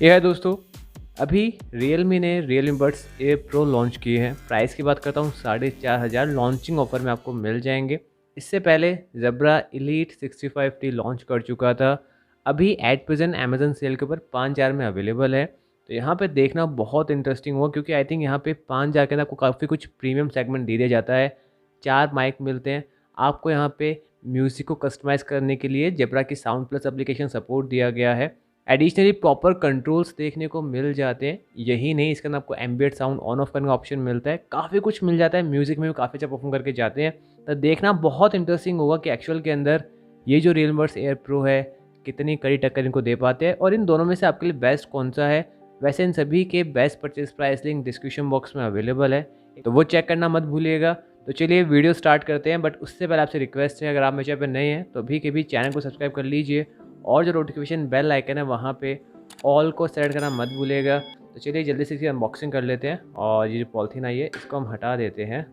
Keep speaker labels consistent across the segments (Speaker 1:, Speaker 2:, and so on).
Speaker 1: ये है दोस्तों, अभी Realme ने Realme Buds Air Pro launch किए हैं। प्राइस की बात करता हूँ 4,500 लॉन्चिंग ऑफर में आपको मिल जाएंगे। इससे पहले Zebra Elite 65T लॉन्च कर चुका था। अभी एट प्रेजेंट अमेजन सेल के ऊपर 5,000 में अवेलेबल है। तो यहाँ पे देखना बहुत इंटरेस्टिंग हुआ, क्योंकि आई थिंक यहाँ पे 5,000 के अंदर आपको काफ़ी कुछ प्रीमियम सेगमेंट दे दिया जाता है। 4 माइक मिलते हैं आपको। यहाँ पे म्यूज़िक को कस्टमाइज़ करने के लिए जेब्रा की साउंड प्लस एप्लीकेशन सपोर्ट दिया गया है। एडिशनली प्रॉपर कंट्रोल्स देखने को मिल जाते हैं। यही नहीं, इसके अंदर आपको एम्बिएंट साउंड ऑन ऑफ करने का ऑप्शन मिलता है। काफ़ी कुछ मिल जाता है, म्यूज़िक में भी काफ़ी अच्छा परफॉर्म करके जाते हैं। तो देखना बहुत इंटरेस्टिंग होगा कि एक्चुअल के अंदर ये जो Realme Buds Air Pro है कितनी कड़ी टक्कर इनको दे पाते हैं, और इन दोनों में से आपके लिए बेस्ट कौन सा है। वैसे इन सभी के best purchase price link description box में अवेलेबल है, तो वो चेक करना मत भूलिएगा। तो चलिए वीडियो स्टार्ट करते हैं, बट उससे पहले आपसे रिक्वेस्ट है, अगर आप मेरे चैनल पर नए हैं तो अभी के भी चैनल को सब्सक्राइब कर लीजिए, और जो नोटिफिकेशन बेल आइकन है वहाँ पे ऑल को सेलेक्ट करना मत भूलिएगा। तो चलिए जल्दी से इसकी अनबॉक्सिंग कर लेते हैं, और ये जो पॉलिथीन आई है इसको हम हटा देते हैं।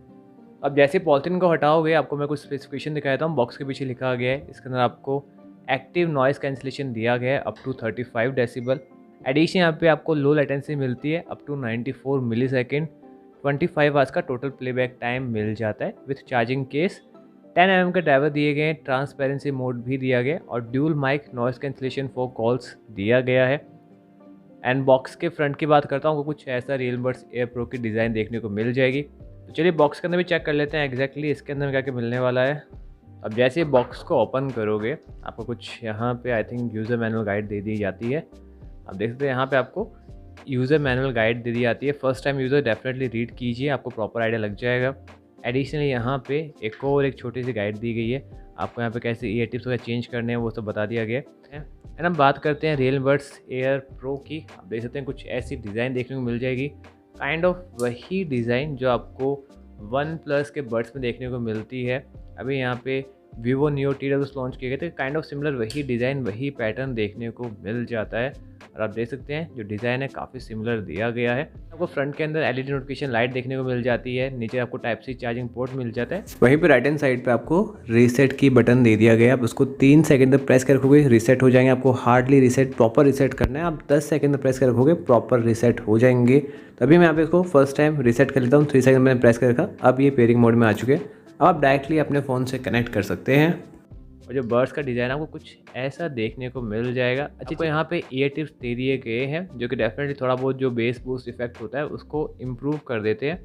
Speaker 1: अब जैसे पॉलिथीन को हटाओगे आपको मैं कुछ स्पेसिफिकेशन दिखाया था। बॉक्स के पीछे लिखा गया है, इसके अंदर आपको एक्टिव नॉइज़ कैंसिलेशन दिया गया है अप टू 35 डेसिबल। एडिशन यहाँ पे आपको लो लेटेंसी मिलती है up to 94 millisecond. 25 hours का टोटल प्लेबैक टाइम मिल जाता है विथ चार्जिंग केस। 10 mm के ड्राइवर दिए गए हैं, ट्रांसपेरेंसी मोड भी दिया गया, और dual mic noise cancellation for calls दिया गया है। एंड बॉक्स के फ्रंट की बात करता हूँ, कुछ ऐसा Realme Buds Air Pro की डिज़ाइन देखने को मिल जाएगी। तो चलिए बॉक्स के अंदर भी चेक कर लेते हैं एग्जैक्टली इसके अंदर क्या क्या मिलने वाला है। अब जैसे बॉक्स को ओपन करोगे आपको कुछ यहाँ पे I think user manual guide दे दी जाती है। आप देख सकते हैं यहाँ पे आपको यूज़र मैनुअल गाइड दे दी जाती है। First time user definitely read कीजिए, आपको प्रॉपर आइडिया लग जाएगा। एडिशनली यहाँ पे एक छोटी सी गाइड दी गई है, आपको यहाँ पे कैसे ईयर टिप्स वगैरह चेंज करने हैं वो सब बता दिया गया है। एंड हम बात करते हैं Realme Buds Air Pro की। आप देख सकते हैं कुछ ऐसी डिज़ाइन देखने को मिल जाएगी, काइंड ऑफ वही डिज़ाइन जो आपको OnePlus के बड्स में देखने को मिलती है। अभी यहाँ पे Vivo Neo T लॉन्च किए गए थे, काइंड ऑफ सिमिलर वही डिज़ाइन वही पैटर्न देखने को मिल जाता है। और आप देख सकते हैं जो डिज़ाइन है काफ़ी सिमिलर दिया गया है। आपको फ्रंट के अंदर LED नोटिफिकेशन लाइट देखने को मिल जाती है, नीचे आपको टाइप सी चार्जिंग पोर्ट मिल जाता है। वहीं पे राइट हैंड साइड पे आपको रीसेट की बटन दे दिया गया है। आप उसको 3 सेकंड तक प्रेस कर रखोगे रीसेट हो जाएंगे। आपको हार्डली रीसेट प्रॉपर रीसेट करना है, आप 10 सेकंड तक प्रेस कर रखोगे प्रॉपर रीसेट हो जाएंगे। तभी मैं यहाँ पे इसको फर्स्ट टाइम रीसेट कर लेता हूँ। 3 सेकंड मैंने प्रेस कर रखा, अब ये पेयरिंग मोड में आ चुके हैं। अब आप डायरेक्टली अपने फ़ोन से कनेक्ट कर सकते हैं। और जो बड्स का डिज़ाइन आपको कुछ ऐसा देखने को मिल जाएगा। अच्छा, तो यहाँ पे ईयर टिप्स दे दिए गए हैं जो कि डेफिनेटली थोड़ा बहुत जो बेस बूस्ट इफेक्ट होता है उसको इम्प्रूव कर देते हैं,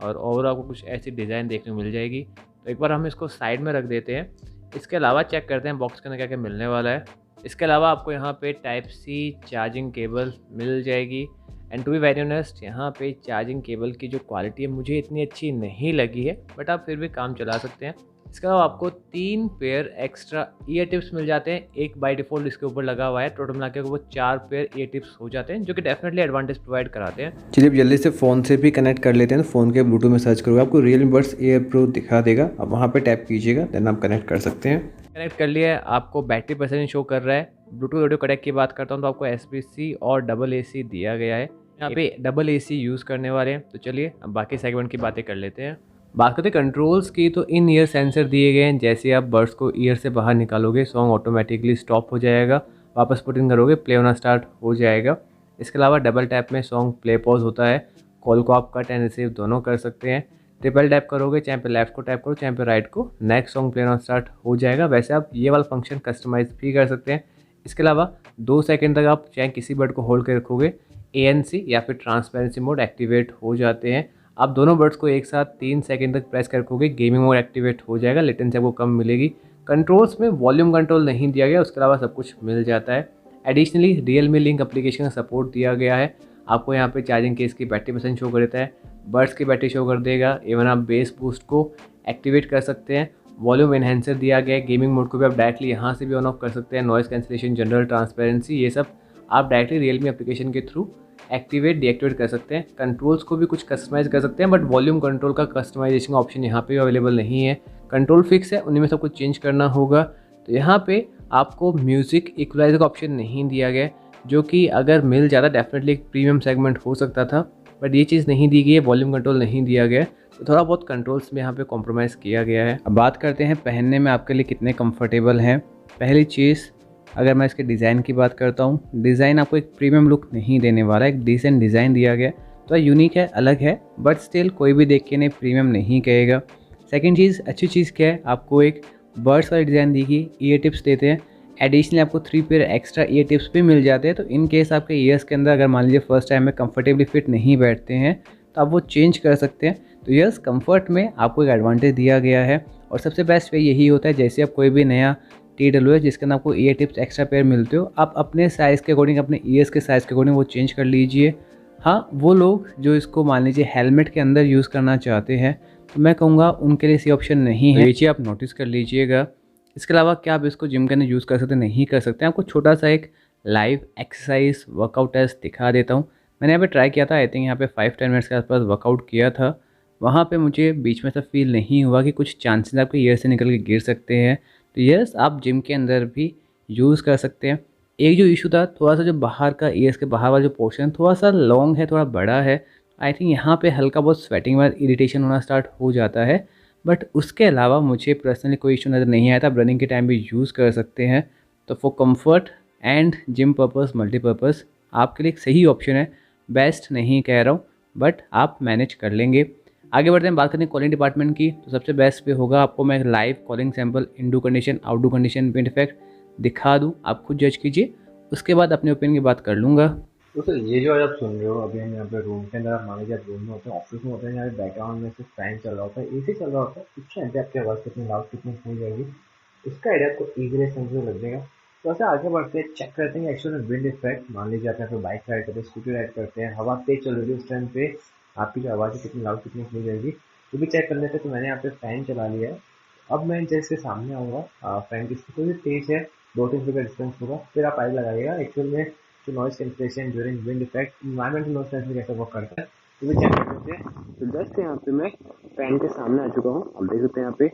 Speaker 1: और ओवरऑल आपको कुछ ऐसी डिज़ाइन देखने को मिल जाएगी। तो एक बार हम इसको साइड में रख देते हैं। इसके अलावा चेक करते हैं बॉक्स के अंदर क्या क्या मिलने वाला है। इसके अलावा आपको यहाँ पे टाइप सी चार्जिंग केबल मिल जाएगी। And to be very honest, यहाँ पे चार्जिंग केबल की जो क्वालिटी है मुझे इतनी अच्छी नहीं लगी है, बट आप फिर भी काम चला सकते हैं। इसके अलावा आपको 3 पेयर एक्स्ट्रा ईयर टिप्स मिल जाते हैं, एक बाय डिफ़ॉल्ट इसके ऊपर लगा हुआ है। टोटल मिला के वो 4 पेयर ईयर टिप्स हो जाते हैं, जो कि डेफिनेटली एडवांटेज प्रोवाइड कराते हैं। चलिए जल्दी से फ़ोन से भी कनेक्ट कर लेते हैं। फ़ोन के ब्लूटूथ में सर्च करोगे आपको Realme Buds Air Pro दिखा देगा, अब वहाँ पर टैप कीजिएगा, देन आप कनेक्ट कर सकते हैं। कनेक्ट कर लिया है, आपको बैटरी परसेंटेज शो कर रहा है। ब्लूटूथ ऑडियो कनेक्ट की बात करता हूँ तो आपको SBC और AC दिया गया है। यहाँ पे AC यूज़ करने वाले हैं। तो चलिए अब बाकी सेगमेंट की बातें कर लेते हैं। बात करते हैं कंट्रोल्स की, तो इन ईयर सेंसर दिए गए हैं। जैसे आप बड्स को ईयर से बाहर निकालोगे सॉन्ग ऑटोमेटिकली स्टॉप हो जाएगा, वापस पुट इन करोगे प्ले होना स्टार्ट हो जाएगा। इसके अलावा डबल टैप में सॉन्ग प्ले पॉज होता है। कॉल को आप कट एंड रिसीव दोनों कर सकते हैं। ट्रिपल टैप करोगे, चाहे पे लेफ्ट को टैप करो चाहे पे राइट को, नेक्स्ट सॉन्ग प्ले होना स्टार्ट हो जाएगा। वैसे आप ये वाला फंक्शन कस्टमाइज भी कर सकते हैं। इसके अलावा 2 सेकेंड तक आप चाहे किसी बड को होल्ड कर रखोगे, ANC या फिर ट्रांसपेरेंसी मोड एक्टिवेट हो जाते हैं। आप दोनों बड्स को एक साथ 3 सेकंड तक प्रेस कर रखोगे, गेमिंग मोड एक्टिवेट हो जाएगा, लेटेंसी आपको कम मिलेगी। कंट्रोल्स में वॉल्यूम कंट्रोल नहीं दिया गया, उसके अलावा सब कुछ मिल जाता है। एडिशनली Realme लिंक एप्लीकेशन का सपोर्ट दिया गया है। आपको यहाँ पे चार्जिंग केस की बैटरी परसेंट शो कर देता है, बड्स की बैटरी शो कर देगा। इवन आप बेस बूस्ट को एक्टिवेट कर सकते हैं। वॉल्यूम एनहेंसर दिया गया है। गेमिंग मोड को भी आप डायरेक्टली यहाँ से भी ऑन ऑफ कर सकते हैं। नॉइज़ कैंसिलेशन, जनरल ट्रांसपेरेंसी, ये सब आप डायरेक्टली Realme एप्लीकेशन के थ्रू एक्टिवेट डीएक्टिवेट कर सकते हैं। कंट्रोल्स को भी कुछ कस्टमाइज़ कर सकते हैं, बट वॉल्यूम कंट्रोल का कस्टमाइजेशन का ऑप्शन यहाँ पे अवेलेबल नहीं है। कंट्रोल फिक्स है, उन्हीं में सब कुछ चेंज करना होगा। तो यहाँ पे आपको म्यूज़िक इक्वलाइजर का ऑप्शन नहीं दिया गया, जो कि अगर मिल जाता डेफिनेटली एक प्रीमियम सेगमेंट हो सकता था, बट ये चीज़ नहीं दी गई है। वॉल्यूम कंट्रोल नहीं दिया गया, तो थोड़ा बहुत कंट्रोल्स में यहाँ पे कॉम्प्रोमाइज़ किया गया है। अब बात करते हैं पहनने में आपके लिए कितने कंफर्टेबल हैं। पहली चीज़, अगर मैं इसके डिज़ाइन की बात करता हूँ, डिज़ाइन आपको एक प्रीमियम लुक नहीं देने वाला है, एक डिसेंट डिज़ाइन दिया गया है। तो यूनिक है, अलग है, बट स्टिल कोई भी देख के इन्हें प्रीमियम नहीं कहेगा। सेकंड चीज़, अच्छी चीज़ क्या है, आपको एक बर्ड्स वाली डिज़ाइन दी गई, ईयर टिप्स देते हैं। एडिशनली आपको 3 पेयर एक्स्ट्रा ईयर टिप्स भी मिल जाते हैं। तो इन केस आपके ईयर्स के अंदर अगर मान लीजिए फर्स्ट टाइम में कंफर्टेबली फिट नहीं बैठते हैं तो आप वो चेंज कर सकते हैं। तो यस, कंफर्ट में आपको एक एडवांटेज दिया गया है। और सबसे बेस्ट वे यही होता है, जैसे आप कोई भी नया TWS जिसके अंदर आपको ईयर टिप्स एक्स्ट्रा पेयर मिलते हो, आप अपने साइज़ के अकॉर्डिंग, अपने ईयर्स के साइज़ के अकॉर्डिंग वो चेंज कर लीजिए। हाँ, वो लोग जो इसको मान लीजिए हेलमेट के अंदर यूज़ करना चाहते हैं तो मैं कहूँगा उनके लिए ये ऑप्शन नहीं है, ये चीज़ आप नोटिस कर लीजिएगा। इसके अलावा क्या आप इसको जिम के अंदर यूज़ कर सकते नहीं कर सकते हैं, आपको छोटा सा एक लाइव एक्सरसाइज वर्कआउट टेस्ट दिखा देता हूँ। मैंने यहाँ पे ट्राई किया था, आई थिंक यहाँ पे 5-10 मिनट्स के आसपास वर्कआउट किया था। वहाँ पे मुझे बीच में ऐसा फील नहीं हुआ कि कुछ चांसेस आपके ईयर से निकल के गिर सकते हैं। तो यस, आप जिम के अंदर भी यूज़ कर सकते हैं। एक जो इशू था, थोड़ा सा जो बाहर का ईयर्स के बाहर वाला जो पोर्शन थोड़ा सा लॉन्ग है, थोड़ा बड़ा है। आई थिंक यहाँ पे हल्का बहुत स्वेटिंग वाला इरिटेशन होना स्टार्ट हो जाता है, बट उसके अलावा मुझे पर्सनली कोई इशू नज़र नहीं आया था। आप रनिंग के टाइम भी यूज़ कर सकते हैं। तो for comfort and gym purpose, multipurpose आपके लिए एक सही ऑप्शन है। बेस्ट नहीं कह रहा हूँ, बट आप मैनेज कर लेंगे। आगे बढ़ते हैं, बात करते हैं कॉलिंग डिपार्टमेंट की। तो सबसे बेस्ट पे होगा, आपको मैं live calling sample Indo condition, outdoor condition, wind effect दिखा दूँ, आप खुद जज कीजिए, उसके बाद अपने ओपिनियन की बात कर लूँगा।
Speaker 2: तो सर ये जो आप सुन रहे हो अभी, हम यहाँ पे रूम के अंदर, आप मान लीजिए आप रूम में होते हैं, ऑफिस में होते हैं, यहाँ पे बैकग्राउंड में सिर्फ फैन चल रहा होता है, एसी चल रहा होता है, उस टाइम पे आपकी आवाज़ कितनी लाउड कितनी हो जाएगी, इसका आइडिया आपको इजीली समझने लग जाएगा। तो ऐसे आगे बढ़ते हैं, चेक करते हैं एक्चुअल विंड इफेक्ट। मान लीजिए आप यहाँ पे बाइक राइड करते हैं, स्कूटी राइड करते हैं, हवा तेज चल रही है, उस टाइम पे आपकी जो आवाज़ है कितनी लाउड कितनी हो जाएगी, वो भी चेक कर लेते हैं। तो मैंने यहाँ पे फैन चला लिया है। अब मैं जैसे सामने आऊँगा, फैन की स्पीड थोड़ी तेज है, 2-3 फीट का डिस्टेंस होगा, फिर आप आइड लगाइएगा एक्चुअल में तो noise cancellation during wind effect, environmental noise cancellation कैसे वर्क करता है तो भी चेक कर सकते हैं। तो जस्ट यहाँ पे मैं फैन के सामने आ चुका हूँ। आप देख सकते हैं यहाँ पे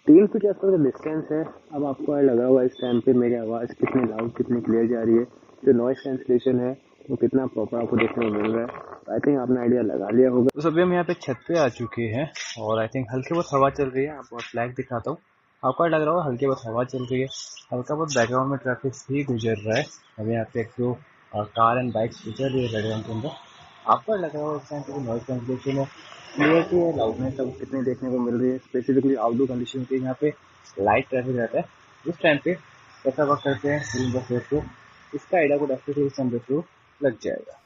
Speaker 2: 3 फीट के आसपास का डिस्टेंस है। अब आपको लगा हुआ है इस टाइम पे मेरी आवाज़ कितनी लाउड कितनी क्लियर जा रही है, जो नॉइस कैंसलेशन है वो कितना प्रॉपर आपको देखने को मिल रहा है। आई थिंक आपने आइडिया लगा लिया होगा। तो सभी हम यहाँ पे छत पे आ चुके हैं और आई थिंक हल्की बहुत हवा चल रही है। आपको फ्लैग दिखाता हूँ, आपको लग रहा होगा हल्की बहुत हवा चल रही है, हल्का बहुत बैकग्राउंड में ट्रैफिक भी गुजर रहा है। अभी यहाँ पे एक दो कार एंड बाइक्स गुजर रही है रेड रंग के अंदर। आपको लग रहा होगा इस टाइम पे नॉइस कैंसलेशन है, क्लियरिटी है, लाउडनेस सब कितनी देखने को मिल रही है। स्पेसिफिकली आउटडोर कंडीशन के यहाँ पे लाइट ट्रैफिक रहता है, उस टाइम पे कैसा वर्क करते हैं फिल्म बस को, इसका आइडिया को डेफिनेटली इस टाइम पे लग जाएगा।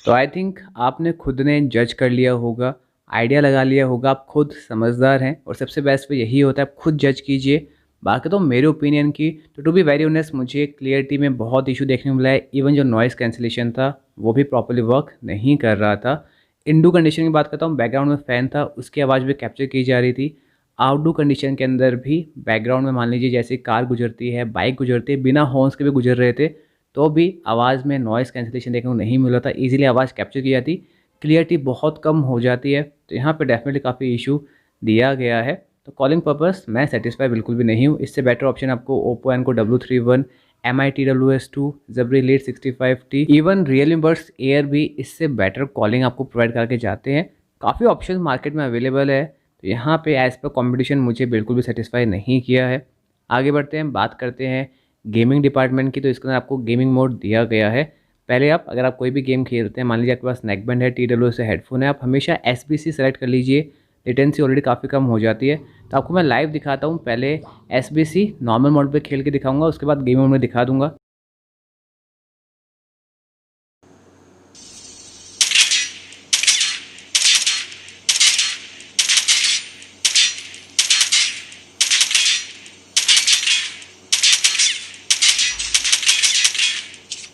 Speaker 1: तो आई थिंक आपने खुद ने जज कर लिया होगा, आइडिया लगा लिया होगा, आप खुद समझदार हैं और सबसे बेस्ट पे यही होता है, आप खुद जज कीजिए। बाकी तो मेरे ओपिनियन की, तो टू बी वेरी ऑनेस्ट मुझे क्लियरिटी में बहुत इशू देखने को मिला है। इवन जो नॉइस कैंसिलेशन था वो भी प्रॉपर्ली वर्क नहीं कर रहा था। इंडोर कंडीशन की बात करता हूँ, बैकग्राउंड में फ़ैन था, उसकी आवाज़ भी कैप्चर की जा रही थी। आउटडोर कंडीशन के अंदर भी बैकग्राउंड में मान लीजिए जैसे कार गुजरती है, बाइक गुजरती है, बिना हॉर्न्स के भी गुजर रहे थे, तो भी आवाज़ में नॉइज़ कैंसिलेशन देखने को नहीं मिल रहा था। ईज़िली आवाज़ कैप्चर की जाती, क्लियरिटी बहुत कम हो जाती है। तो यहाँ पे डेफिनेटली काफ़ी इशू दिया गया है। तो कॉलिंग पर्पस मैं सेटिस्फाई बिल्कुल भी नहीं हूँ। इससे बेटर ऑप्शन आपको Oppo Enco W31, MI TWS2, Xebra Elite 65T, even Realme buds air भी इससे बेटर कॉलिंग आपको प्रोवाइड करके जाते हैं। काफ़ी ऑप्शन मार्केट में अवेलेबल है। तो यहाँ पे एज़ पर कॉम्पिटिशन मुझे बिल्कुल भी सेटिस्फाई नहीं किया है। आगे बढ़ते हैं, बात करते हैं गेमिंग डिपार्टमेंट की। तो इसके अंदर आपको गेमिंग मोड दिया गया है। पहले आप अगर आप कोई भी गेम खेलते हैं, मान लीजिए आपके पास नेकबैंड है, TWS से हेडफोन है, आप हमेशा SBC सेलेक्ट कर लीजिए। लेटेंसी ऑलरेडी काफ़ी कम हो जाती है। तो आपको मैं लाइव दिखाता हूँ, पहले SBC नॉर्मल मोड पे खेल के दिखाऊंगा, उसके बाद गेम मोड में दिखा दूंगा।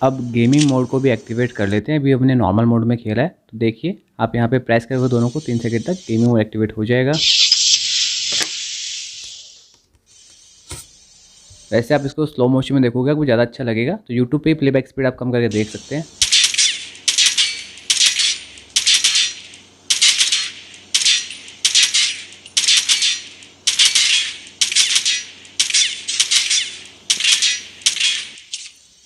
Speaker 1: अब गेमिंग मोड को भी एक्टिवेट कर लेते हैं। अभी हमने नॉर्मल मोड में खेला है, तो देखिए आप यहाँ पे प्रेस करके दोनों को 3 सेकंड तक गेमिंग मोड एक्टिवेट हो जाएगा। वैसे आप इसको स्लो मोशन में देखोगे आपको ज़्यादा अच्छा लगेगा। तो यूट्यूब पे प्लेबैक स्पीड आप कम करके देख सकते हैं।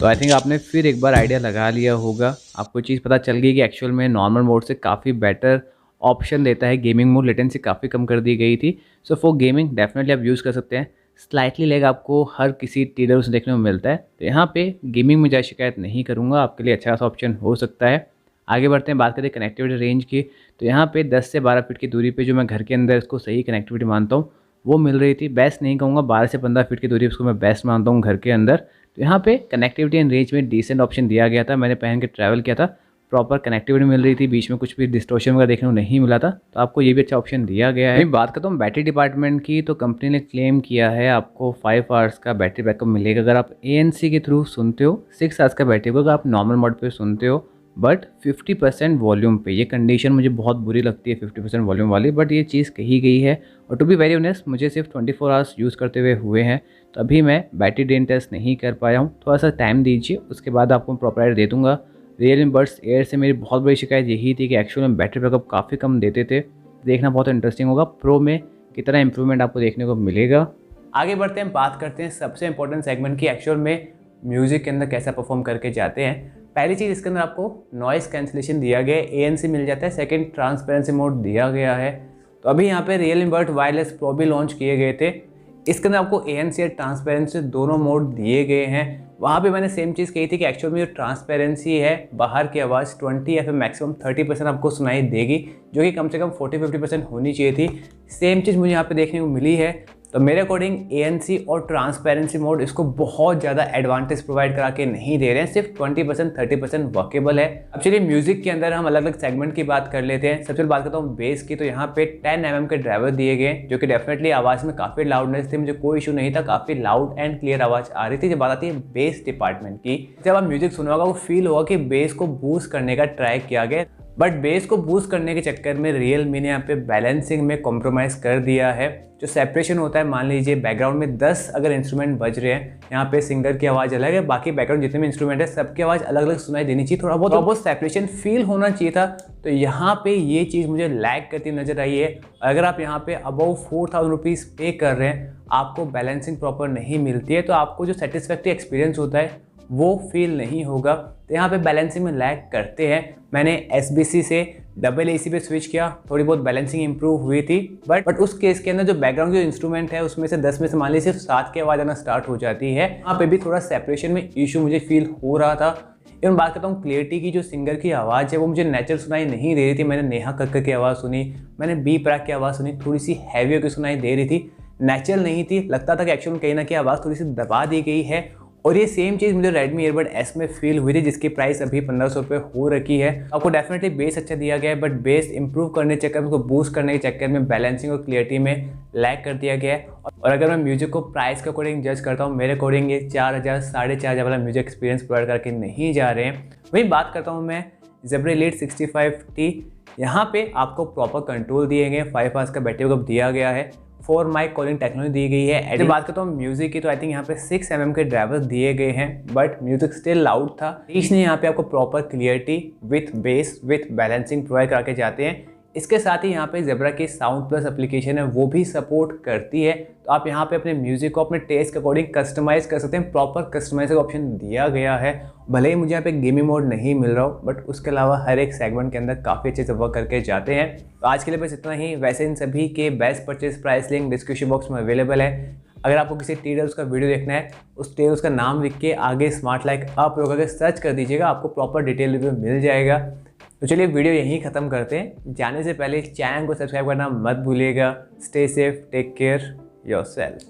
Speaker 1: तो आई थिंक आपने फिर एक बार आइडिया लगा लिया होगा, आपको चीज़ पता चल गई कि एक्चुअल में नॉर्मल मोड से काफ़ी बेटर ऑप्शन देता है गेमिंग मोड, लेटेंसी काफ़ी कम कर दी गई थी। सो फॉर गेमिंग डेफिनेटली आप यूज़ कर सकते हैं। स्लाइटली लैग आपको हर किसी टीडर से देखने को मिलता है। तो यहाँ पे गेमिंग में ज़्यादा शिकायत नहीं करूँगा, आपके लिए अच्छा खासा ऑप्शन हो सकता है। आगे बढ़ते हैं, बात करते हैं कनेक्टिविटी रेंज की। तो यहाँ पे 10 से 12 फीट की दूरी पे जो मैं घर के अंदर इसको सही कनेक्टिविटी मानता हूँ वो मिल रही थी। बेस्ट नहीं कहूँगा, 12 से 15 फीट की दूरी उसको मैं बेस्ट मानता हूँ घर के अंदर। तो यहाँ पे कनेक्टिविटी एंड रेंज में डिसेंट ऑप्शन दिया गया था। मैंने पहन के ट्रैवल किया था, प्रॉपर कनेक्टिविटी मिल रही थी, बीच में कुछ भी डिस्टॉर्शन वगैरह देखने को नहीं मिला था। तो आपको ये भी अच्छा ऑप्शन दिया गया है। बात करता हूँ बैटरी डिपार्टमेंट की, तो कंपनी ने क्लेम किया है आपको 5 आवर्स का बैटरी बैकअप मिलेगा अगर आप ANC के थ्रू सुनते हो, 6 आवर्स का बैटरी अगर आप नॉर्मल मोड पे सुनते हो, बट 50% वॉल्यूम पे। ये कंडीशन मुझे बहुत बुरी लगती है 50% वॉल्यूम वाली, बट ये चीज़ कही गई है। और टू बी वेरी ऑनेस्ट मुझे सिर्फ 24 आवर्स यूज़ करते हुए हुए हैं, तो अभी मैं बैटरी ड्रेन टेस्ट नहीं कर पाया हूँ। थोड़ा सा टाइम दीजिए, उसके बाद आपको प्रॉपर आइडिया दे दूँगा। रियलमी बड्स एयर से मेरी बहुत बड़ी शिकायत यही थी कि एक्चुअल में बैटरी बैकअप काफ़ी कम देते थे। देखना बहुत इंटरेस्टिंग होगा प्रो में कितना इंप्रूवमेंट आपको देखने को मिलेगा। आगे बढ़ते हैं, बात करते हैं सबसे इंपॉर्टेंट सेगमेंट की, एक्चुअल में म्यूज़िक के अंदर कैसा परफॉर्म करके जाते हैं। पहली चीज़, इसके अंदर आपको नॉइस कैंसिलेशन दिया गया है, ANC मिल जाता है। सेकंड, ट्रांसपेरेंसी मोड दिया गया है। तो अभी यहाँ पे रियलमी बड वायरलेस प्रो भी लॉन्च किए गए थे, इसके अंदर आपको ANC और ट्रांसपेरेंसी दोनों मोड दिए गए हैं। वहाँ पे मैंने सेम चीज़ कही थी कि एक्चुअल में जो ट्रांसपेरेंसी है, बाहर की आवाज़ 20 या फिर मैक्सिमम 30% आपको सुनाई देगी, जो कि कम से कम 40-50% होनी चाहिए थी। सेम चीज़ मुझे यहाँ पे देखने को मिली है। तो मेरे अकॉर्डिंग ANC और ट्रांसपेरेंसी मोड इसको बहुत ज़्यादा एडवांटेज प्रोवाइड करा के नहीं दे रहे हैं, सिर्फ 20% 30% वर्केबल है। अब चलिए म्यूजिक के अंदर हम अलग अलग सेगमेंट की बात कर लेते हैं। सबसे पहले बात करता हूँ बेस की। तो यहाँ पे 10 mm के ड्राइवर दिए गए, जो कि डेफिनेटली आवाज़ में काफ़ी लाउडनेस थी, मुझे कोई इशू नहीं था, काफ़ी लाउड एंड क्लियर आवाज़ आ रही थी। जब बात आती है बेस डिपार्टमेंट की, जब आप म्यूजिक सुनोगा वो फील होगा कि बेस को बूस्ट करने का ट्राई किया गया, बट बेस को बूस्ट करने के चक्कर में रियलमी ने यहाँ पे बैलेंसिंग में कॉम्प्रोमाइज़ कर दिया है। जो सेपरेशन होता है, मान लीजिए बैकग्राउंड में 10 अगर इंस्ट्रूमेंट बज रहे हैं, यहाँ पे सिंगर की आवाज़ अलग है, बाकी बैकग्राउंड जितने भी इंस्ट्रूमेंट है सबकी आवाज़ अलग अलग सुनाई देनी चाहिए, थोड़ा बहुत सेपरेशन फील होना चाहिए था। तो यहाँ पे ये चीज़ मुझे लैग करती नजर आई है। अगर आप यहाँ पे अबव 4000 रुपीज़ पे कर रहे हैं, आपको बैलेंसिंग प्रॉपर नहीं मिलती है, तो आपको जो सेटिस्फैक्ट्री एक्सपीरियंस होता है वो फील नहीं होगा। तो यहाँ पे बैलेंसिंग में लैग करते हैं। मैंने SBC से डबल AC पे स्विच किया, थोड़ी बहुत बैलेंसिंग इंप्रूव हुई थी, बट उस केस के अंदर जो बैकग्राउंड जो इंस्ट्रूमेंट है उसमें से 10 में से मान लीजिए सिर्फ 7 की आवाज़ आना स्टार्ट हो जाती है। यहाँ पे भी थोड़ा सेपरेशन में इशू मुझे फील हो रहा था। इवन बात करता हूँ क्लियरिटी की, जो सिंगर की आवाज़ है वो मुझे नेचुरल सुनाई नहीं दे रही थी। मैंने नेहा कक्कर की आवाज़ सुनी, मैंने बी प्राक की आवाज़ सुनी, थोड़ी सी हैवी होकर सुनाई दे रही थी, नेचुरल नहीं थी। लगता था कि एक्चुअल में कहीं ना कहीं आवाज़ थोड़ी सी दबा दी गई है। और ये सेम चीज़ मुझे Redmi Earbud S में फील हुई थी, जिसकी प्राइस अभी 1500 रुपये हो रखी है। आपको डेफिनेटली बेस अच्छा दिया गया है, बट बेस इंप्रूव करने के चक्कर में, उसको बूस्ट करने के चक्कर में बैलेंसिंग और क्लियरिटी में लैग कर दिया गया है। और अगर मैं म्यूजिक को प्राइस के अकॉर्डिंग जज करता हूँ, मेरे अकॉर्डिंग ये 4000 4,500 वाला म्यूजिक एक्सपीरियंस प्रोवाइड करके नहीं जा रहे हैं। वही बात करता हूँ मैं Zebra Elite 65T। यहाँ पे आपको प्रॉपर कंट्रोल दिए गए, 5 आवर्स का बैटरी बैकअप दिया गया है, 4 माइक कॉलिंग टेक्नोलॉजी दी गई है। जब बात करता हूँ म्यूजिक की, तो आई थिंक यहाँ पे 6 mm के ड्राइवर्स दिए गए हैं, बट म्यूजिक स्टिल लाउड था। इसने यहाँ पे आपको proper clarity with base with balancing provide करके जाते हैं। इसके साथ ही यहाँ पे Zebra की साउंड प्लस एप्लीकेशन है, वो भी सपोर्ट करती है। तो आप यहाँ पे अपने म्यूजिक को अपने टेस्ट के अकॉर्डिंग कस्टमाइज़ कर सकते हैं, प्रॉपर कस्टमाइज का ऑप्शन दिया गया है। भले ही मुझे यहाँ पे गेमिंग मोड नहीं मिल रहा हो, बट उसके अलावा हर एक सेगमेंट के अंदर काफ़ी अच्छे से वर्क करके जाते हैं। तो आज के लिए बस इतना ही। वैसे इन सभी के best purchase price link description box में अवेलेबल है। अगर आपको किसी टीडल्स का वीडियो देखना है, उस टीडल्स का नाम लिख के आगे स्मार्ट लाइक अप करके सर्च कर दीजिएगा, आपको प्रॉपर डिटेल रिव्यू मिल जाएगा। तो चलिए वीडियो यहीं ख़त्म करते हैं। जाने से पहले चैनल को सब्सक्राइब करना मत भूलिएगा। Stay safe, take care yourself.